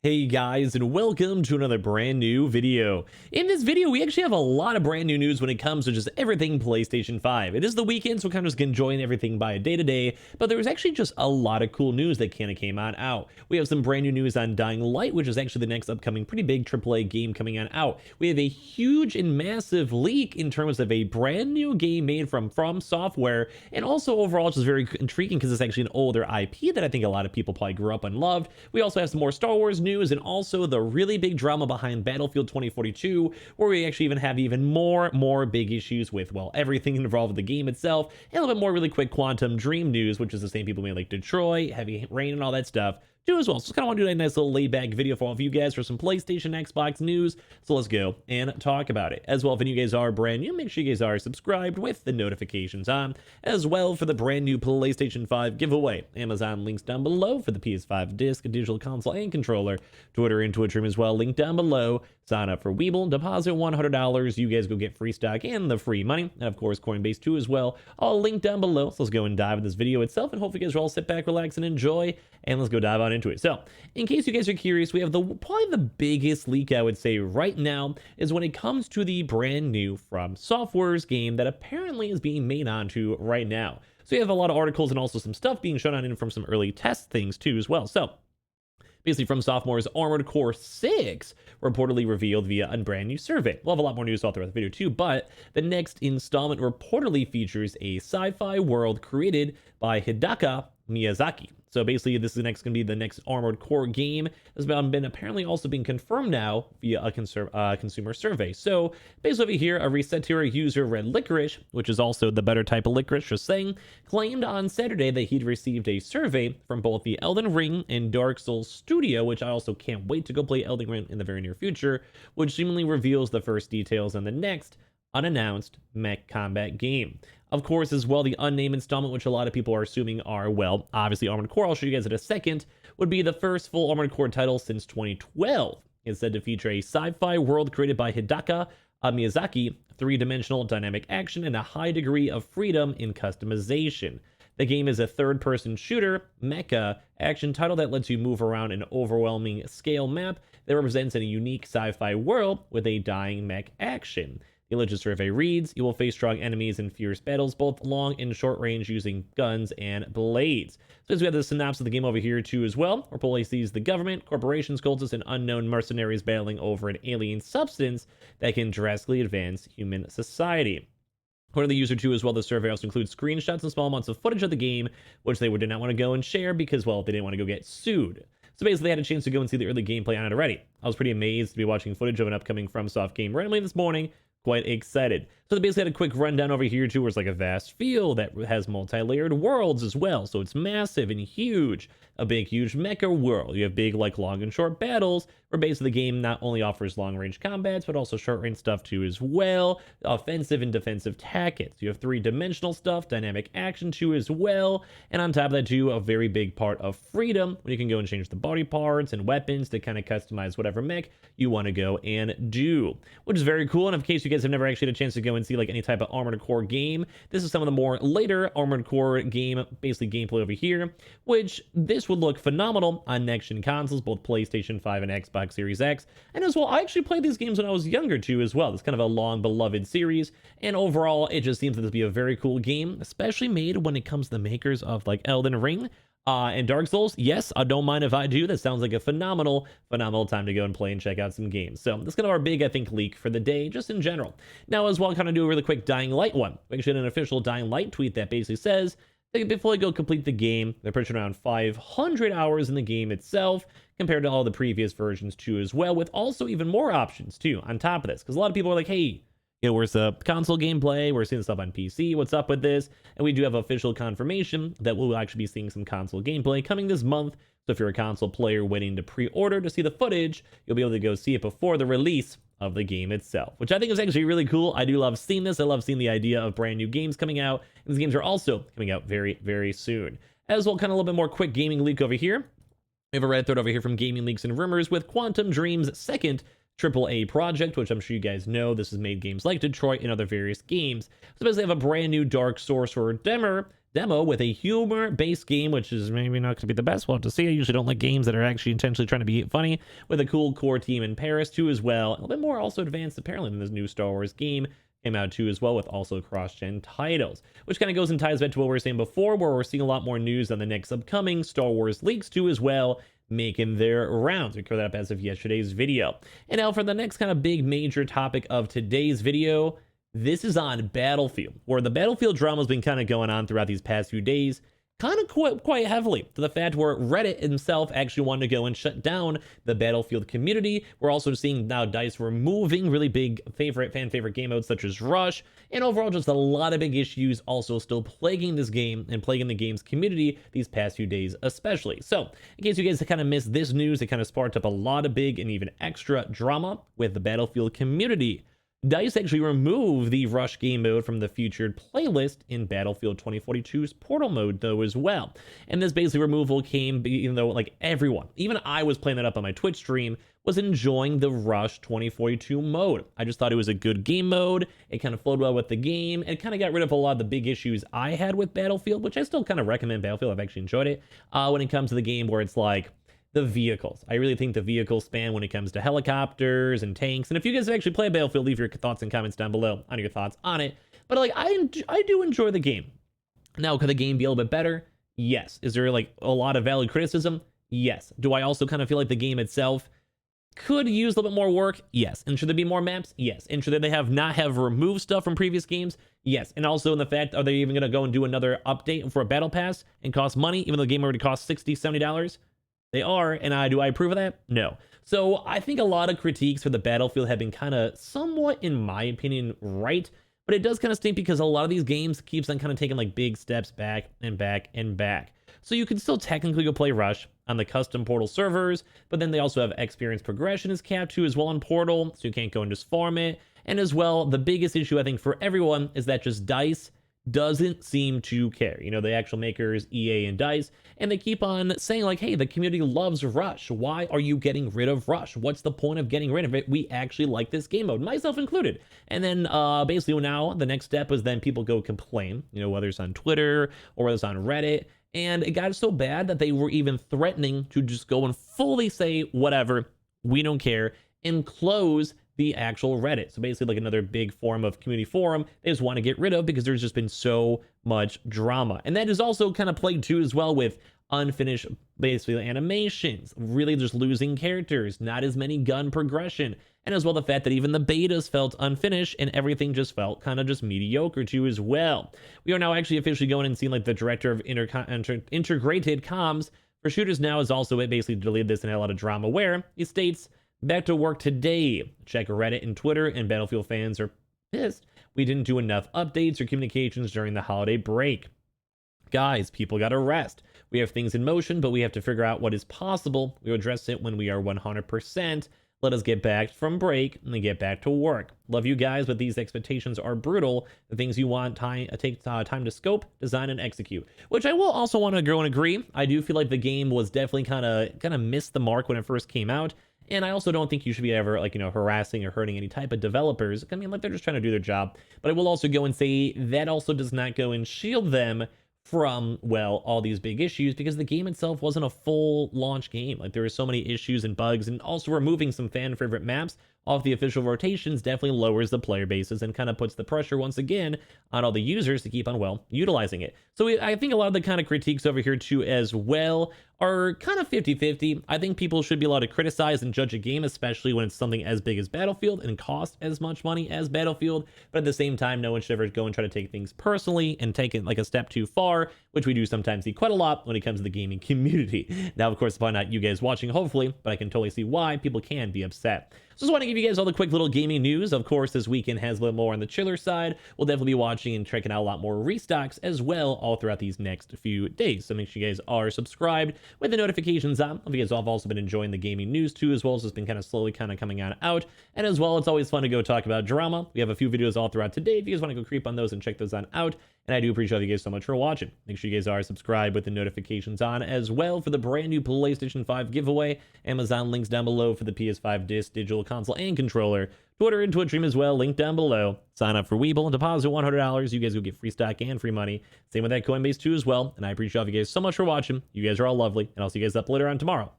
Hey guys, and welcome to another brand new video. In this video, we actually have a lot of brand new news when it comes to just everything PlayStation 5. It is the weekend, so we're kind of just enjoying everything by day to day, but there was actually just a lot of cool news that kind of came on out. We have some brand new news on Dying Light, which is actually the next upcoming pretty big AAA game coming on out. We have a huge and massive leak in terms of a brand new game made from Software, and also overall just very intriguing because it's actually an older IP that I think a lot of people probably grew up and loved. We also have some more Star Wars news and also the really big drama behind Battlefield 2042, where we actually have more big issues with, well, everything involved with the game itself, and a little bit more really quick Quantum Dream news, which is the same people made like Detroit, Heavy Rain, and all that stuff too as well. So just kind of want to do a nice little laid back video for all of you guys for some PlayStation, Xbox news. So let's go and talk about it. As well, if you guys are brand new, make sure you guys are subscribed with the notifications on. As well, for the brand new PlayStation 5 giveaway, Amazon links down below for the PS5 disc, digital console, and controller. Twitter and Twitch room as well, link down below. Sign up for Weeble, deposit $100. You guys go get free stock and the free money. And of course, Coinbase too as well. All linked down below. So let's go and dive into this video itself, and hopefully you guys will all sit back, relax, and enjoy. And let's go dive on into it. So, in case you guys are curious, we have probably the biggest leak I would say right now is when it comes to the brand new From Software's game that apparently is being made onto right now. So you have a lot of articles and also some stuff being shown on in from some early test things too as well. So basically, From Software's Armored Core 6 reportedly revealed via a brand new survey. We'll have a lot more news all throughout the video too, but the next installment reportedly features a sci-fi world created by Hideki Miyazaki. So basically, this is going to be the next Armored Core game. Has been apparently also being confirmed now via a consumer survey. So basically over here, a resetter user Red Licorice, which is also the better type of licorice, just saying, claimed on Saturday that he'd received a survey from both the Elden Ring and Dark Souls studio, which I also can't wait to go play Elden Ring in the very near future, which seemingly reveals the first details on the next unannounced mech combat game. Of course, as well, the unnamed installment, which a lot of people are assuming are, well, obviously Armored Core, I'll show you guys in a second, would be the first full Armored Core title since 2012. It's said to feature a sci-fi world created by Hideki Miyazaki, three-dimensional dynamic action, and a high degree of freedom in customization. The game is a third-person shooter, mecha, action title that lets you move around an overwhelming scale map that represents a unique sci-fi world with a dying mech action. The legend survey reads, you will face strong enemies in fierce battles, both long and short range, using guns and blades. So as we have the synopsis of the game over here too as well, where police sees the government, corporations, cultists, and unknown mercenaries battling over an alien substance that can drastically advance human society. According to the user too as well, the survey also includes screenshots and small amounts of footage of the game, which they did not want to go and share because, well, they didn't want to go get sued. So basically, they had a chance to go and see the early gameplay on it already. I was pretty amazed to be watching footage of an upcoming FromSoft game randomly this morning. Quite excited. So they basically had a quick rundown over here too, where it's like a vast field that has multi-layered worlds as well. So it's massive and huge. A big, huge mecha world. You have big, like, long and short battles, where basically the game not only offers long-range combats, but also short-range stuff too as well. Offensive and defensive tactics. You have three-dimensional stuff, dynamic action too as well. And on top of that too, a very big part of freedom, when you can go and change the body parts and weapons to kind of customize whatever mech you want to go and do. Which is very cool, and in case you guys have never actually had a chance to go and see like any type of Armored Core game, this is some of the more later Armored Core game, basically gameplay over here, which this would look phenomenal on next-gen consoles, both PlayStation 5 and Xbox Series X. And as well, I actually played these games when I was younger too as well. It's kind of a long beloved series, and overall it just seems to be a very cool game, especially made when it comes to the makers of like Elden Ring and Dark Souls. Yes, I don't mind if I do. That sounds like a phenomenal time to go and play and check out some games. So that's kind of our big, I think, leak for the day, just in general. Now, as well, kind of do a really quick Dying Light one. We actually had an official Dying Light tweet that basically says that before they go complete the game, they're pushing around 500 hours in the game itself, compared to all the previous versions too as well, with also even more options too on top of this. Because a lot of people are like, hey, you know, where's the console gameplay? We're seeing stuff on PC. What's up with this? And we do have official confirmation that we'll actually be seeing some console gameplay coming this month. So if you're a console player waiting to pre-order to see the footage, you'll be able to go see it before the release of the game itself, which I think is actually really cool. I do love seeing this. I love seeing the idea of brand new games coming out. And these games are also coming out very, very soon. As well, kind of a little bit more quick gaming leak over here. We have a Reddit thread over here from Gaming Leaks and Rumors with Quantum Dream's second AAA project, which I'm sure you guys know. This has made games like Detroit and other various games. So basically, I have a brand new Dark Sorcerer demo with a humor-based game, which is maybe not going to be the best. We'll have to see. I usually don't like games that are actually intentionally trying to be funny, with a cool core team in Paris too as well. A little bit more also advanced apparently than this new Star Wars game came out too as well, with also cross-gen titles, which kind of goes and ties back to what we were saying before, where we're seeing a lot more news on the next upcoming Star Wars leaks too as well, making their rounds. We covered that up as of yesterday's video. And now for the next kind of big major topic of today's video, this is on Battlefield, where the Battlefield drama has been kind of going on throughout these past few days, kind of quite heavily, to the fact where Reddit himself actually wanted to go and shut down the Battlefield community. We're also seeing now DICE removing really big fan favorite game modes such as Rush, and overall just a lot of big issues also still plaguing this game and plaguing the game's community these past few days especially. So in case you guys kind of missed this news, it kind of sparked up a lot of big and even extra drama with the Battlefield community. DICE actually removed the Rush game mode from the featured playlist in Battlefield 2042's Portal mode, though, as well. And this basically removal came, even though, like, everyone, even I was playing that up on my Twitch stream, was enjoying the Rush 2042 mode. I just thought it was a good game mode. It kind of flowed well with the game. It kind of got rid of a lot of the big issues I had with Battlefield, which I still kind of recommend Battlefield. I've actually enjoyed it when it comes to the game where it's like, the vehicles. I really think the vehicles span when it comes to helicopters and tanks. And if you guys have actually played Battlefield, leave your thoughts and comments down below on your thoughts on it. But like, I do enjoy the game. Now, could the game be a little bit better? Yes. Is there like a lot of valid criticism? Yes. Do I also kind of feel like the game itself could use a little bit more work? Yes. And should there be more maps? Yes. And should they not have removed stuff from previous games? Yes. And also in the fact, are they even going to go and do another update for a battle pass and cost money, even though the game already costs $60, $70? They are, and do I approve of that? No. So I think a lot of critiques for the Battlefield have been kind of somewhat, in my opinion, right. But it does kind of stink because a lot of these games keeps on kind of taking like big steps back and back and back. So you can still technically go play Rush on the custom Portal servers, but then they also have experience progression is capped too as well on Portal, so you can't go and just farm it. And as well, the biggest issue I think for everyone is that just DICE doesn't seem to care. You know, the actual makers, EA and DICE, and they keep on saying like, hey, the community loves Rush. Why are you getting rid of Rush? What's the point of getting rid of it? We actually like this game mode, myself included. And then basically now the next step was then people go complain, you know, whether it's on Twitter or whether it's on Reddit. And it got so bad that they were even threatening to just go and fully say, whatever, we don't care, and close the actual Reddit. So basically like another big form of community forum they just want to get rid of because there's just been so much drama. And that is also kind of plagued too as well with unfinished basically animations, really just losing characters, not as many gun progression, and as well the fact that even the betas felt unfinished and everything just felt kind of just mediocre too as well. We are now actually officially going and seeing like the director of integrated comms for shooters now is also basically deleted this and had a lot of drama where he states, back to work today. Check Reddit and Twitter, and Battlefield fans are pissed we didn't do enough updates or communications during the holiday break. Guys, people gotta rest. We have things in motion, but we have to figure out what is possible. We'll address it when we are 100%. Let us get back from break and then get back to work. Love you guys, but these expectations are brutal. The things you want take time to scope, design, and execute. Which I will also want to go and agree. I do feel like the game was definitely kind of missed the mark when it first came out. And I also don't think you should be ever, like, you know, harassing or hurting any type of developers. I mean, like, they're just trying to do their job. But I will also go and say that also does not go and shield them from, well, all these big issues, because the game itself wasn't a full launch game. Like, there were so many issues and bugs, and also removing some fan favorite maps off the official rotations definitely lowers the player bases and kind of puts the pressure once again on all the users to keep on, well, utilizing it. So I think a lot of the kind of critiques over here too as well are kind of 50-50. I think people should be allowed to criticize and judge a game, especially when it's something as big as Battlefield and cost as much money as Battlefield. But at the same time, no one should ever go and try to take things personally and take it like a step too far, which we do sometimes see quite a lot when it comes to the gaming community. Now, of course, probably not you guys watching, hopefully, but I can totally see why people can be upset. So just want to give you guys all the quick little gaming news. Of course, this weekend has a little more on the chiller side. We'll definitely be watching and checking out a lot more restocks as well all throughout these next few days. So make sure you guys are subscribed with the notifications on. If you guys have also been enjoying the gaming news too, as well as it's been kind of slowly coming on out. And as well, it's always fun to go talk about drama. We have a few videos all throughout today if you guys want to go creep on those and check those on out. And I do appreciate you guys so much for watching. Make sure you guys are subscribed with the notifications on as well for the brand new PlayStation 5 giveaway. Amazon links down below for the PS5 digital console and controller. Twitter and Twitch stream as well, link down below. Sign up for Weeble and deposit $100. You guys will get free stock and free money. Same with that Coinbase too as well. And I appreciate you guys so much for watching. You guys are all lovely, and I'll see you guys up later on tomorrow.